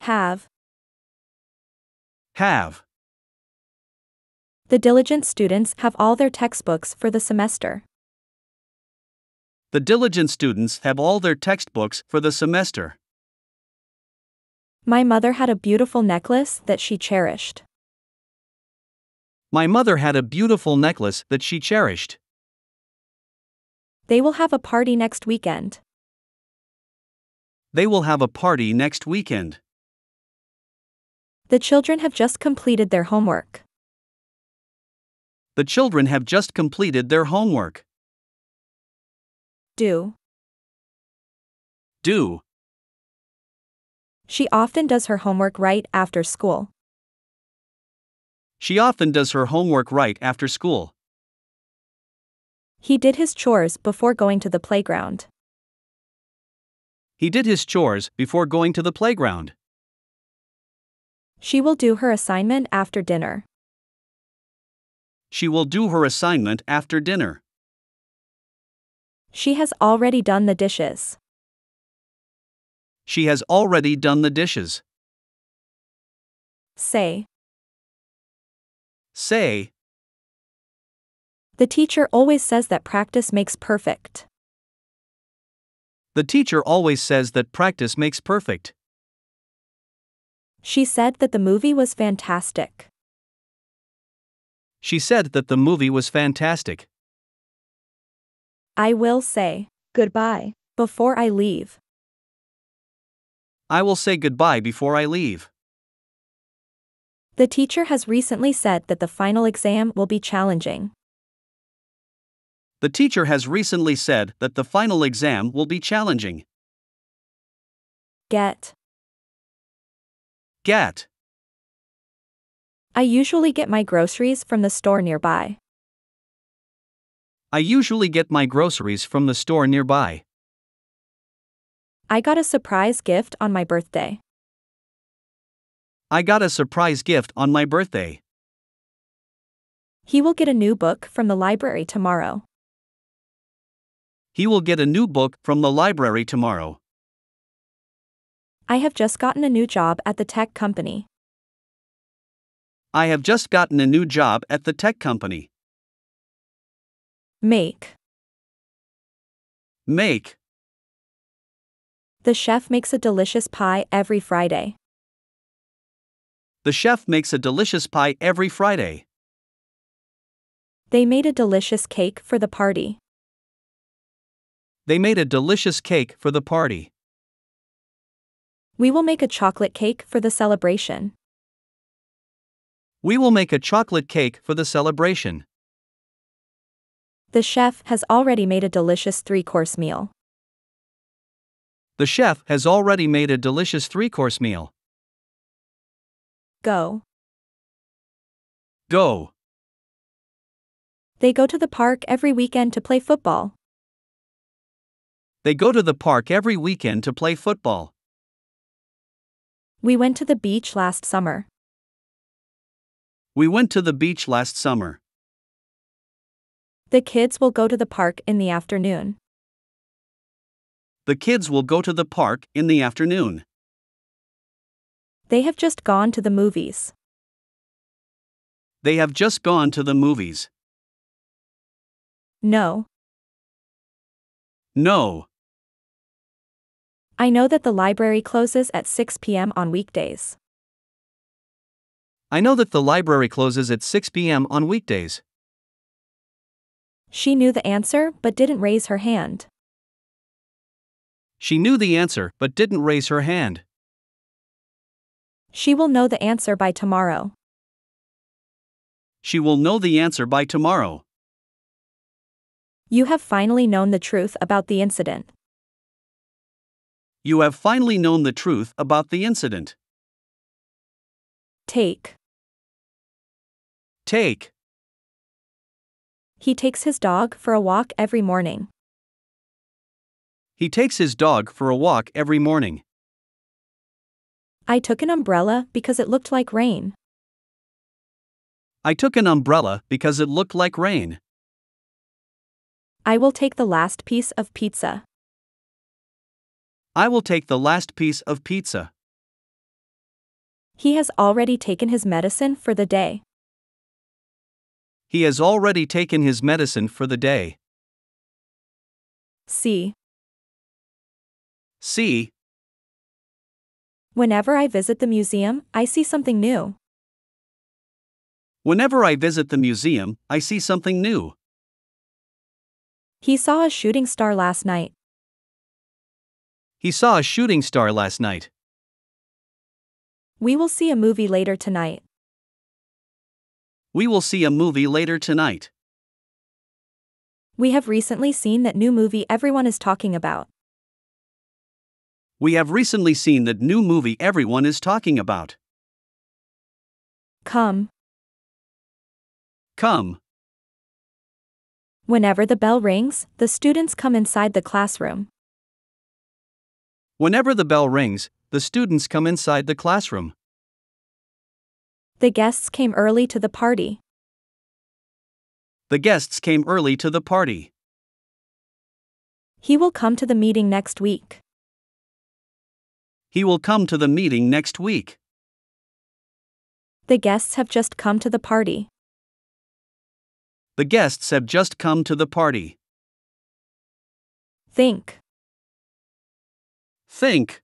Have. Have. The diligent students have all their textbooks for the semester. The diligent students have all their textbooks for the semester. My mother had a beautiful necklace that she cherished. My mother had a beautiful necklace that she cherished. They will have a party next weekend. They will have a party next weekend. The children have just completed their homework. The children have just completed their homework. Do. Do. She often does her homework right after school. She often does her homework right after school. He did his chores before going to the playground. He did his chores before going to the playground. She will do her assignment after dinner. She will do her assignment after dinner. She has already done the dishes. She has already done the dishes. Say. Say. The teacher always says that practice makes perfect. The teacher always says that practice makes perfect. She said that the movie was fantastic. She said that the movie was fantastic. I will say goodbye before I leave. I will say goodbye before I leave. The teacher has recently said that the final exam will be challenging. The teacher has recently said that the final exam will be challenging. Get. Get. I usually get my groceries from the store nearby. I usually get my groceries from the store nearby. I got a surprise gift on my birthday. I got a surprise gift on my birthday. He will get a new book from the library tomorrow. He will get a new book from the library tomorrow. I have just gotten a new job at the tech company. I have just gotten a new job at the tech company. Make. Make. The chef makes a delicious pie every Friday. The chef makes a delicious pie every Friday. They made a delicious cake for the party. They made a delicious cake for the party. We will make a chocolate cake for the celebration. We will make a chocolate cake for the celebration. The chef has already made a delicious 3-course meal. The chef has already made a delicious 3-course meal. Go. Go. They go to the park every weekend to play football. They go to the park every weekend to play football. We went to the beach last summer. We went to the beach last summer. The kids will go to the park in the afternoon. The kids will go to the park in the afternoon. They have just gone to the movies. They have just gone to the movies. No. No. I know that the library closes at 6 p.m. on weekdays. I know that the library closes at 6 p.m. on weekdays. She knew the answer but didn't raise her hand. She knew the answer but didn't raise her hand. She will know the answer by tomorrow. She will know the answer by tomorrow. You have finally known the truth about the incident. You have finally known the truth about the incident. Take. Take. He takes his dog for a walk every morning. He takes his dog for a walk every morning. I took an umbrella because it looked like rain. I took an umbrella because it looked like rain. I will take the last piece of pizza. I will take the last piece of pizza. He has already taken his medicine for the day. He has already taken his medicine for the day. See. See. Whenever I visit the museum, I see something new. Whenever I visit the museum, I see something new. He saw a shooting star last night. He saw a shooting star last night. We will see a movie later tonight. We will see a movie later tonight. We have recently seen that new movie everyone is talking about. We have recently seen that new movie everyone is talking about. Come. Come. Whenever the bell rings, the students come inside the classroom. Whenever the bell rings, the students come inside the classroom. The guests came early to the party. The guests came early to the party. He will come to the meeting next week. He will come to the meeting next week. The guests have just come to the party. The guests have just come to the party. Think. Think.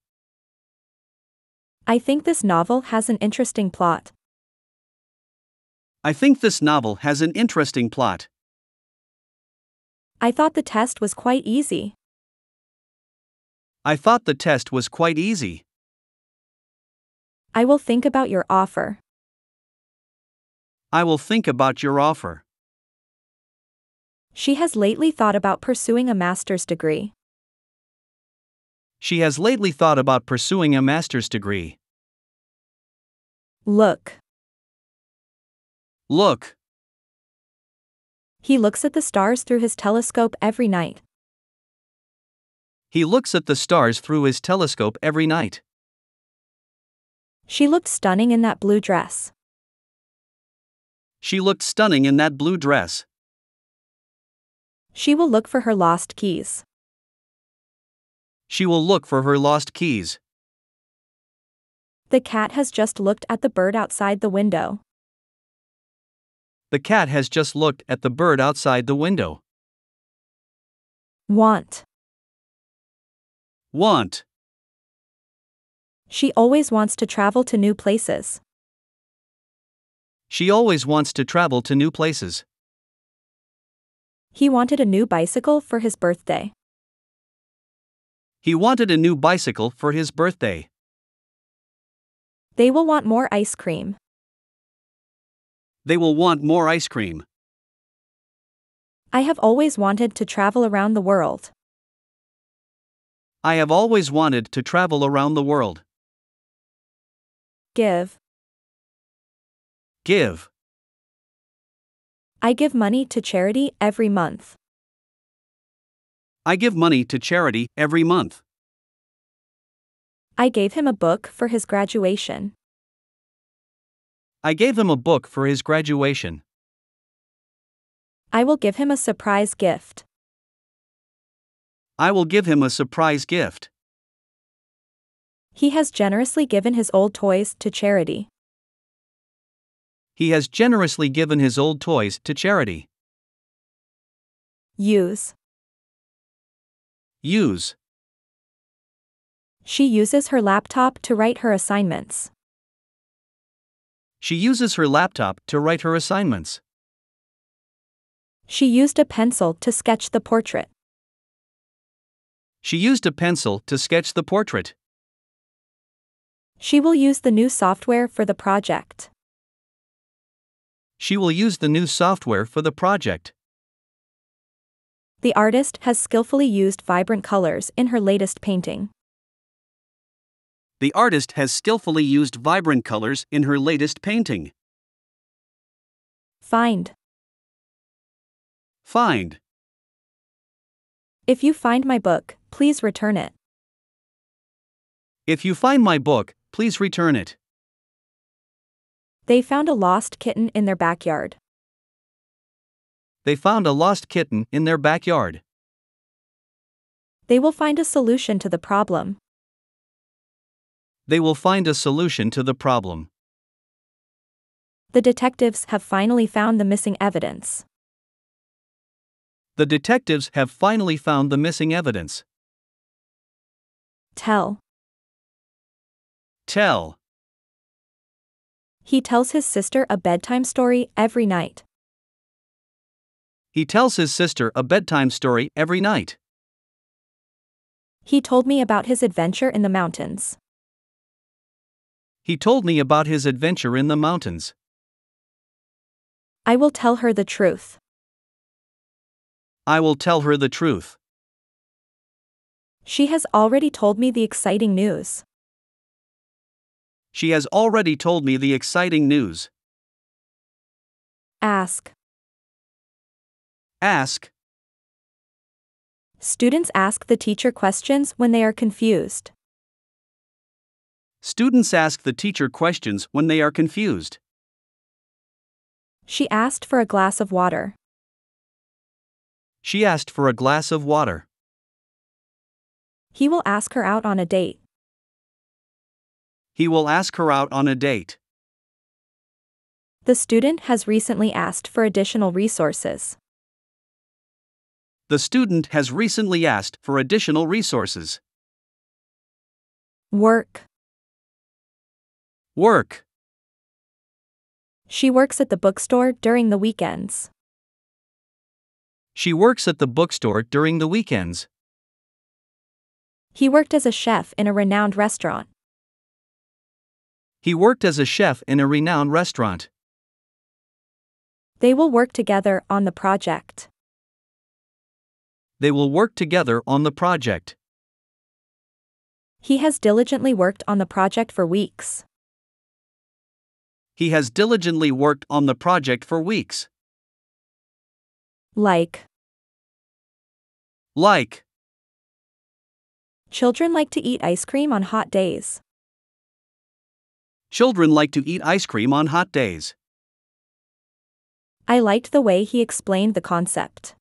I think this novel has an interesting plot. I think this novel has an interesting plot. I thought the test was quite easy. I thought the test was quite easy. I will think about your offer. I will think about your offer. She has lately thought about pursuing a master's degree. She has lately thought about pursuing a master's degree. Look. Look. He looks at the stars through his telescope every night. He looks at the stars through his telescope every night. She looked stunning in that blue dress. She looked stunning in that blue dress. She will look for her lost keys. She will look for her lost keys. The cat has just looked at the bird outside the window. The cat has just looked at the bird outside the window. Want. Want. She always wants to travel to new places. She always wants to travel to new places. He wanted a new bicycle for his birthday. He wanted a new bicycle for his birthday. They will want more ice cream. They will want more ice cream. I have always wanted to travel around the world. I have always wanted to travel around the world. Give. Give. I give money to charity every month. I give money to charity every month. I gave him a book for his graduation. I gave him a book for his graduation. I will give him a surprise gift. I will give him a surprise gift. He has generously given his old toys to charity. He has generously given his old toys to charity. Use. Use. She uses her laptop to write her assignments. She uses her laptop to write her assignments. She used a pencil to sketch the portrait. She used a pencil to sketch the portrait. She will use the new software for the project. She will use the new software for the project. The artist has skillfully used vibrant colors in her latest painting. The artist has skillfully used vibrant colors in her latest painting. Find. Find. If you find my book, please return it. If you find my book, please return it. They found a lost kitten in their backyard. They found a lost kitten in their backyard. They will find a solution to the problem. They will find a solution to the problem. The detectives have finally found the missing evidence. The detectives have finally found the missing evidence. Tell. Tell. He tells his sister a bedtime story every night. He tells his sister a bedtime story every night. He told me about his adventure in the mountains. He told me about his adventure in the mountains. I will tell her the truth. I will tell her the truth. She has already told me the exciting news. She has already told me the exciting news. Ask. Ask. Students ask the teacher questions when they are confused. Students ask the teacher questions when they are confused. She asked for a glass of water. She asked for a glass of water. He will ask her out on a date. He will ask her out on a date. The student has recently asked for additional resources. The student has recently asked for additional resources. Work. Work. She works at the bookstore during the weekends. She works at the bookstore during the weekends. He worked as a chef in a renowned restaurant. He worked as a chef in a renowned restaurant. They will work together on the project. They will work together on the project. He has diligently worked on the project for weeks. He has diligently worked on the project for weeks. Like. Like. Children like to eat ice cream on hot days. Children like to eat ice cream on hot days. I liked the way he explained the concept.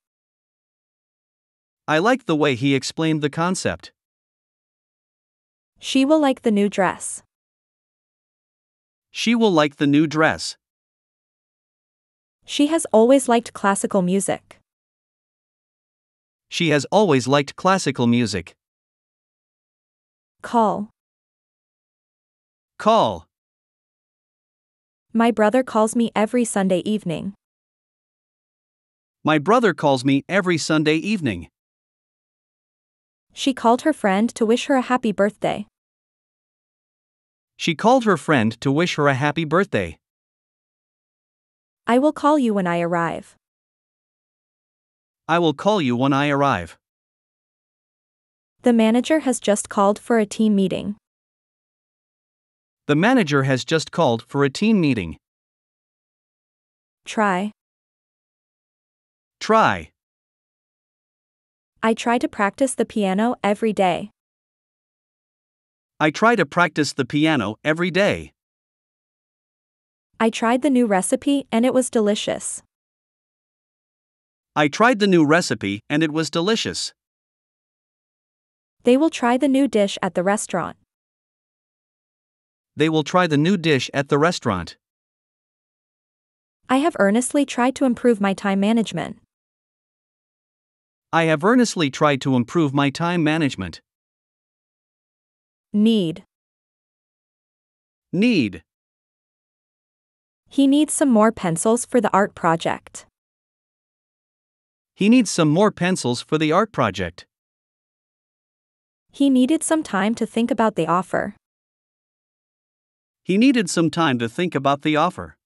I liked the way he explained the concept. She will like the new dress. She will like the new dress. She has always liked classical music. She has always liked classical music. Call. Call. My brother calls me every Sunday evening. My brother calls me every Sunday evening. She called her friend to wish her a happy birthday. She called her friend to wish her a happy birthday. I will call you when I arrive. I will call you when I arrive. The manager has just called for a team meeting. The manager has just called for a team meeting. Try. Try. I try to practice the piano every day. I try to practice the piano every day. I tried the new recipe and it was delicious. I tried the new recipe and it was delicious. They will try the new dish at the restaurant. They will try the new dish at the restaurant. I have earnestly tried to improve my time management. I have earnestly tried to improve my time management. Need. Need. He needs some more pencils for the art project. He needs some more pencils for the art project. He needed some time to think about the offer. He needed some time to think about the offer.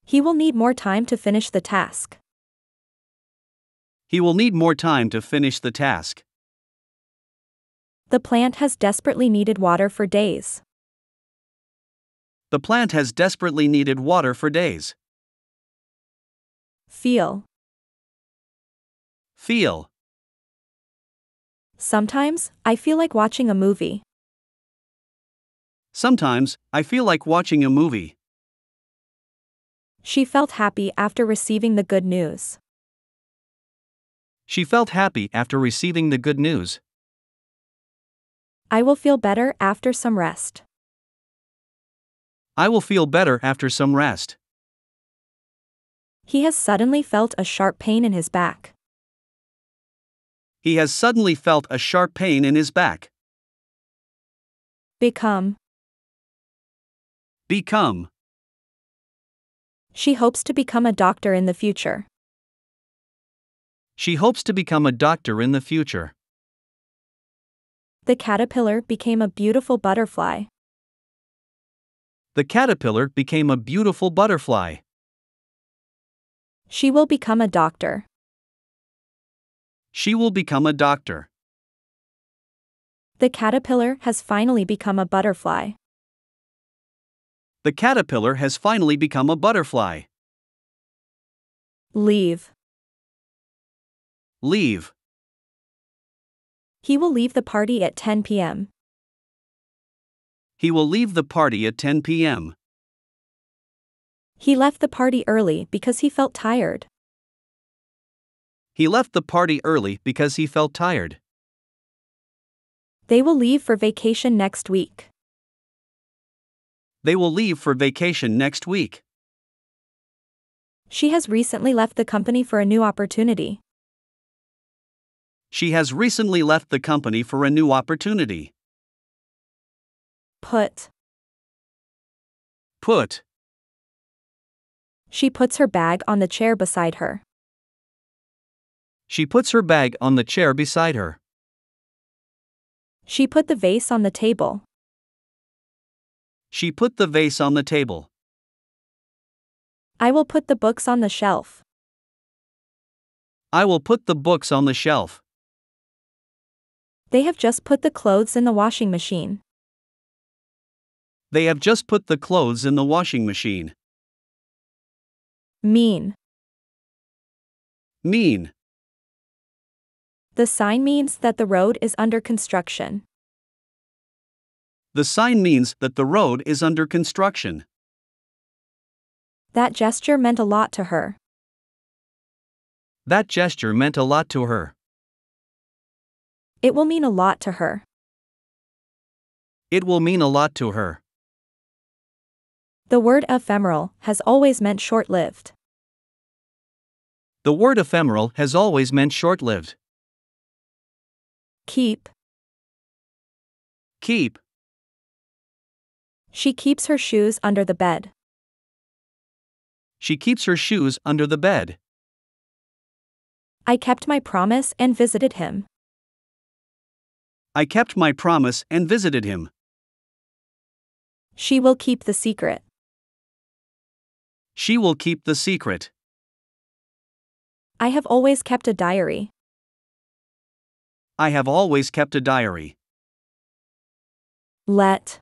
He will need more time to finish the task. He will need more time to finish the task. The plant has desperately needed water for days. The plant has desperately needed water for days. Feel. Feel. Sometimes, I feel like watching a movie. Sometimes, I feel like watching a movie. She felt happy after receiving the good news. She felt happy after receiving the good news. I will feel better after some rest. I will feel better after some rest. He has suddenly felt a sharp pain in his back. He has suddenly felt a sharp pain in his back. Become. Become. She hopes to become a doctor in the future. She hopes to become a doctor in the future. The caterpillar became a beautiful butterfly. The caterpillar became a beautiful butterfly. She will become a doctor. She will become a doctor. The caterpillar has finally become a butterfly. The caterpillar has finally become a butterfly. Leave. Leave. He will leave the party at 10 p.m. He will leave the party at 10 p.m. He left the party early because he felt tired. He left the party early because he felt tired. They will leave for vacation next week. They will leave for vacation next week. She has recently left the company for a new opportunity. She has recently left the company for a new opportunity. Put. Put. She puts her bag on the chair beside her. She puts her bag on the chair beside her. She put the vase on the table. She put the vase on the table. I will put the books on the shelf. I will put the books on the shelf. They have just put the clothes in the washing machine. They have just put the clothes in the washing machine. Mean. Mean. The sign means that the road is under construction. The sign means that the road is under construction. That gesture meant a lot to her. That gesture meant a lot to her. It will mean a lot to her. It will mean a lot to her. The word ephemeral has always meant short-lived. The word ephemeral has always meant short-lived. Keep. Keep. She keeps her shoes under the bed. She keeps her shoes under the bed. I kept my promise and visited him. I kept my promise and visited him. She will keep the secret. She will keep the secret. I have always kept a diary. I have always kept a diary. Let.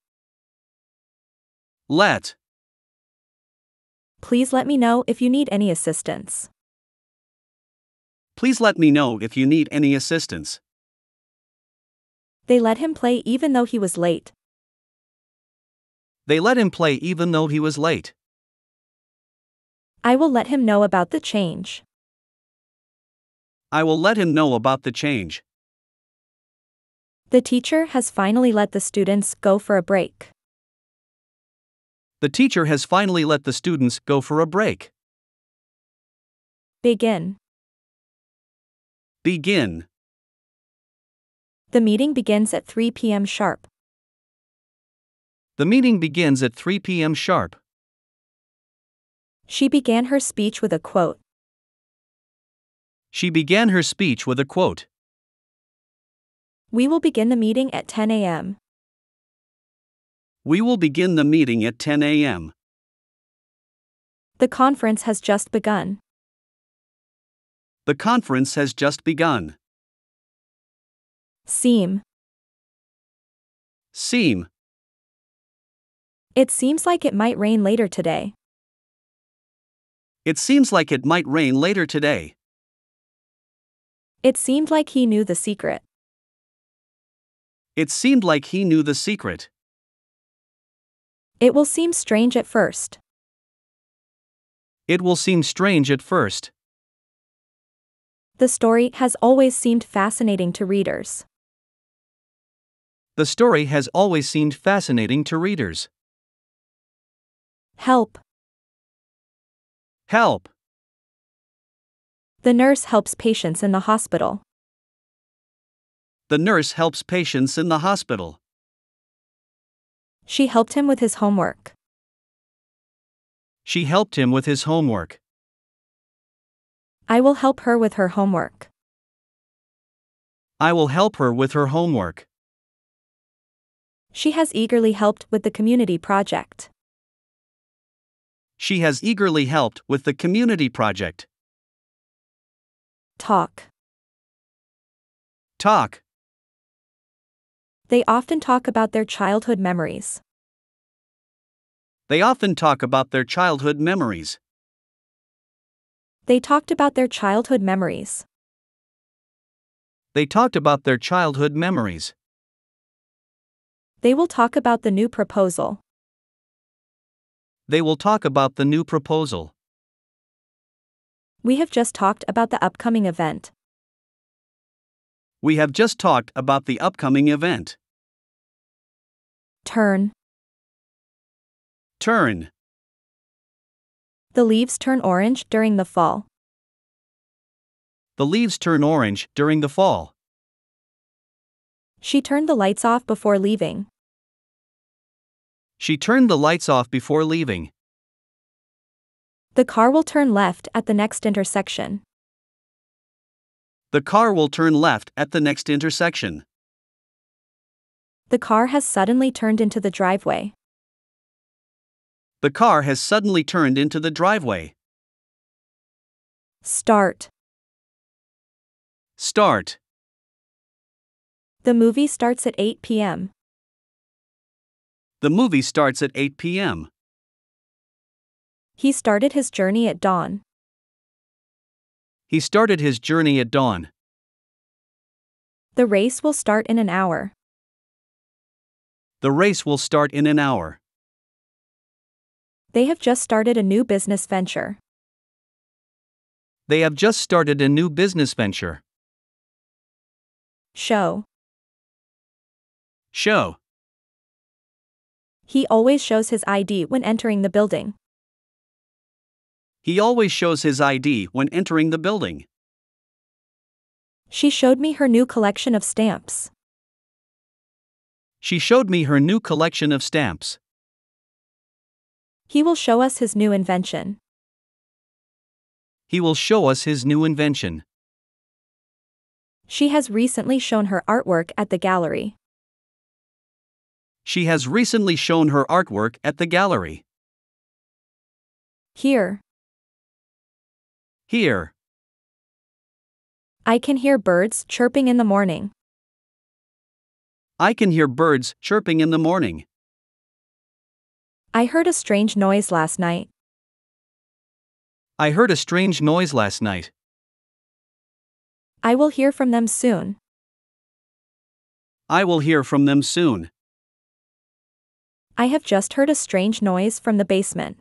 Let. Please let me know if you need any assistance. Please let me know if you need any assistance. They let him play even though he was late. They let him play even though he was late. I will let him know about the change. I will let him know about the change. The teacher has finally let the students go for a break. The teacher has finally let the students go for a break. Begin. Begin. The meeting begins at 3 p.m. sharp. The meeting begins at 3 p.m. sharp. She began her speech with a quote. She began her speech with a quote. We will begin the meeting at 10 a.m. We will begin the meeting at 10 a.m. The conference has just begun. The conference has just begun. Seem. Seem. It seems like it might rain later today. It seems like it might rain later today. It seemed like he knew the secret. It seemed like he knew the secret. It will seem strange at first. It will seem strange at first. The story has always seemed fascinating to readers. The story has always seemed fascinating to readers. Help. Help. The nurse helps patients in the hospital. The nurse helps patients in the hospital. She helped him with his homework. She helped him with his homework. I will help her with her homework. I will help her with her homework. She has eagerly helped with the community project. She has eagerly helped with the community project. Talk. Talk. They often talk about their childhood memories. They often talk about their childhood memories. They talked about their childhood memories. They talked about their childhood memories. They will talk about the new proposal. They will talk about the new proposal. We have just talked about the upcoming event. We have just talked about the upcoming event. Turn. Turn. The leaves turn orange during the fall. The leaves turn orange during the fall. She turned the lights off before leaving. She turned the lights off before leaving. The car will turn left at the next intersection. The car will turn left at the next intersection. The car has suddenly turned into the driveway. The car has suddenly turned into the driveway. Start. Start. The movie starts at 8 p.m. The movie starts at 8 p.m. He started his journey at dawn. He started his journey at dawn. The race will start in an hour. The race will start in an hour. They have just started a new business venture. They have just started a new business venture. Show. Show. He always shows his ID when entering the building. He always shows his ID when entering the building. She showed me her new collection of stamps. She showed me her new collection of stamps. He will show us his new invention. He will show us his new invention. She has recently shown her artwork at the gallery. She has recently shown her artwork at the gallery. Here. Here. I can hear birds chirping in the morning. I can hear birds chirping in the morning. I heard a strange noise last night. I heard a strange noise last night. I will hear from them soon. I will hear from them soon. I have just heard a strange noise from the basement.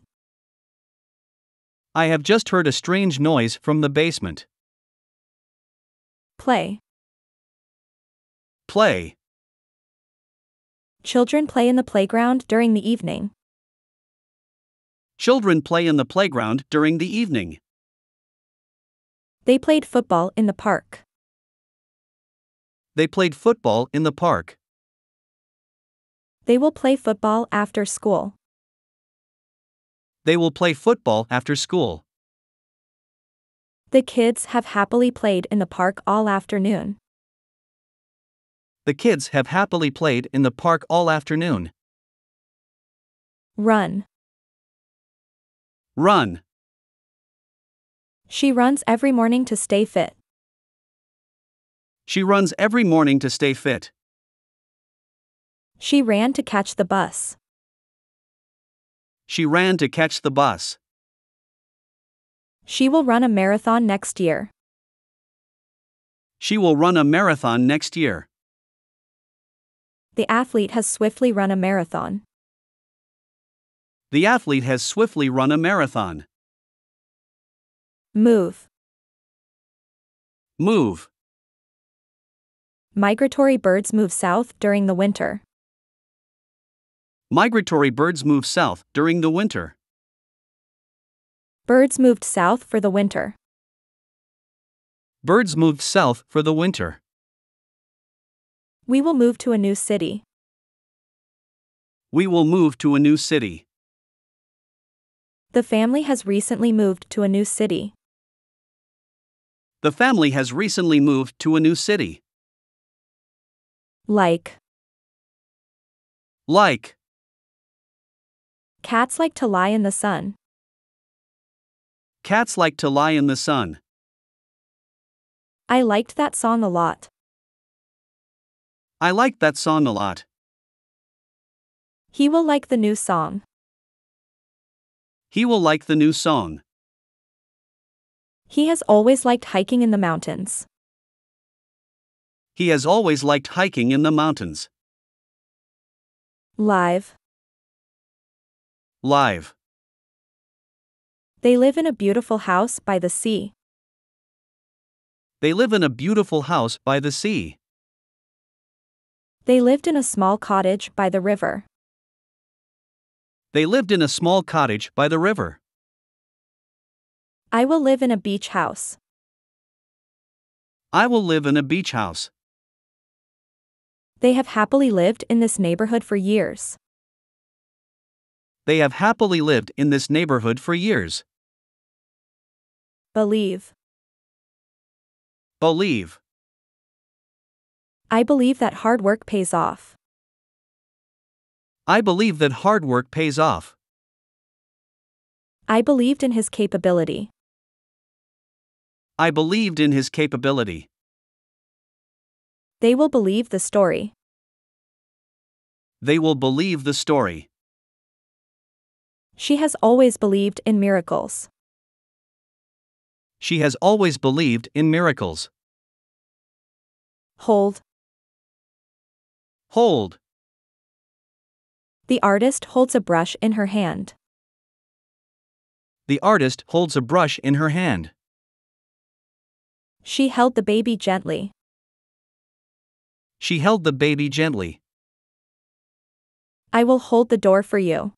I have just heard a strange noise from the basement. Play. Play. Children play in the playground during the evening. Children play in the playground during the evening. They played football in the park. They played football in the park. They will play football after school. They will play football after school. The kids have happily played in the park all afternoon. The kids have happily played in the park all afternoon. Run. Run. She runs every morning to stay fit. She runs every morning to stay fit. She ran to catch the bus. She ran to catch the bus. She will run a marathon next year. She will run a marathon next year. The athlete has swiftly run a marathon. The athlete has swiftly run a marathon. Move. Move. Migratory birds move south during the winter. Migratory birds move south during the winter. Birds moved south for the winter. Birds moved south for the winter. We will move to a new city. We will move to a new city. The family has recently moved to a new city. The family has recently moved to a new city. Like. Like. Cats like to lie in the sun. Cats like to lie in the sun. I liked that song a lot. I liked that song a lot. He will like the new song. He will like the new song. He has always liked hiking in the mountains. He has always liked hiking in the mountains. Live. Live. They live in a beautiful house by the sea. They live in a beautiful house by the sea. They lived in a small cottage by the river. They lived in a small cottage by the river. I will live in a beach house. I will live in a beach house. They have happily lived in this neighborhood for years. They have happily lived in this neighborhood for years. Believe. Believe. I believe that hard work pays off. I believe that hard work pays off. I believed in his capability. I believed in his capability. They will believe the story. They will believe the story. She has always believed in miracles. She has always believed in miracles. Hold. Hold. The artist holds a brush in her hand. The artist holds a brush in her hand. She held the baby gently. She held the baby gently. I will hold the door for you.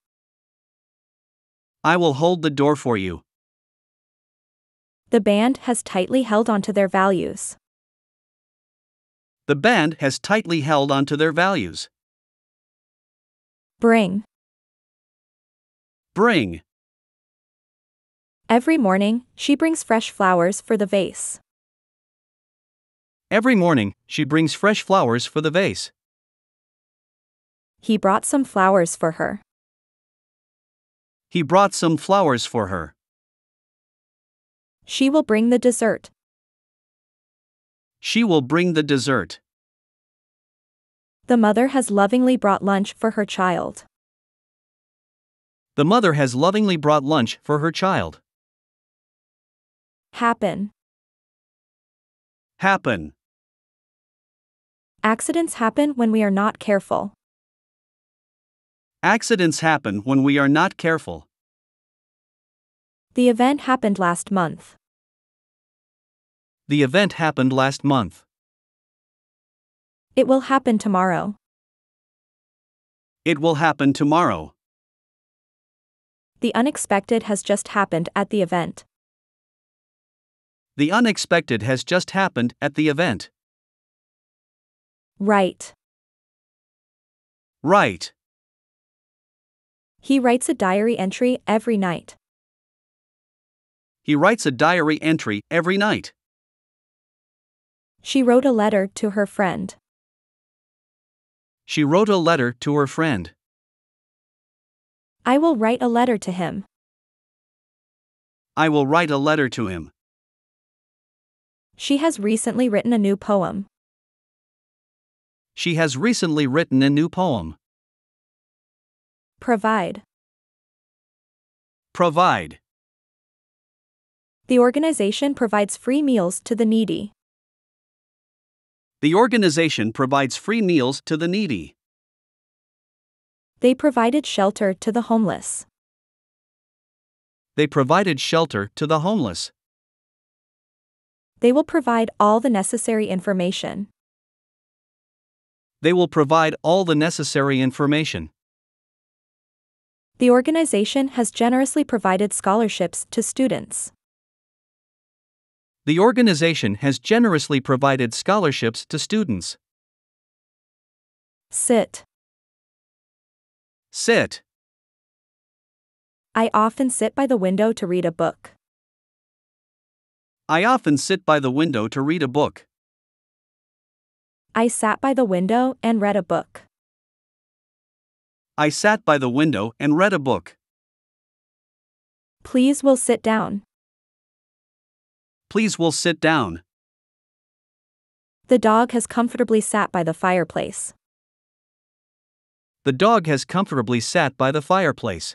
I will hold the door for you. The band has tightly held onto their values. The band has tightly held onto their values. Bring. Bring. Every morning, she brings fresh flowers for the vase. Every morning, she brings fresh flowers for the vase. He brought some flowers for her. He brought some flowers for her. She will bring the dessert. She will bring the dessert. The mother has lovingly brought lunch for her child. The mother has lovingly brought lunch for her child. Happen. Happen. Accidents happen when we are not careful. Accidents happen when we are not careful. The event happened last month. The event happened last month. It will happen tomorrow. It will happen tomorrow. The unexpected has just happened at the event. The unexpected has just happened at the event. Write. Write. He writes a diary entry every night. He writes a diary entry every night. She wrote a letter to her friend. She wrote a letter to her friend. I will write a letter to him. I will write a letter to him. She has recently written a new poem. She has recently written a new poem. Provide. Provide. The organization provides free meals to the needy. The organization provides free meals to the needy. They provided shelter to the homeless. They provided shelter to the homeless. They will provide all the necessary information. They will provide all the necessary information. The organization has generously provided scholarships to students. The organization has generously provided scholarships to students. Sit. Sit. I often sit by the window to read a book. I often sit by the window to read a book. I sat by the window and read a book. I sat by the window and read a book. Please will sit down. Please will sit down. The dog has comfortably sat by the fireplace. The dog has comfortably sat by the fireplace.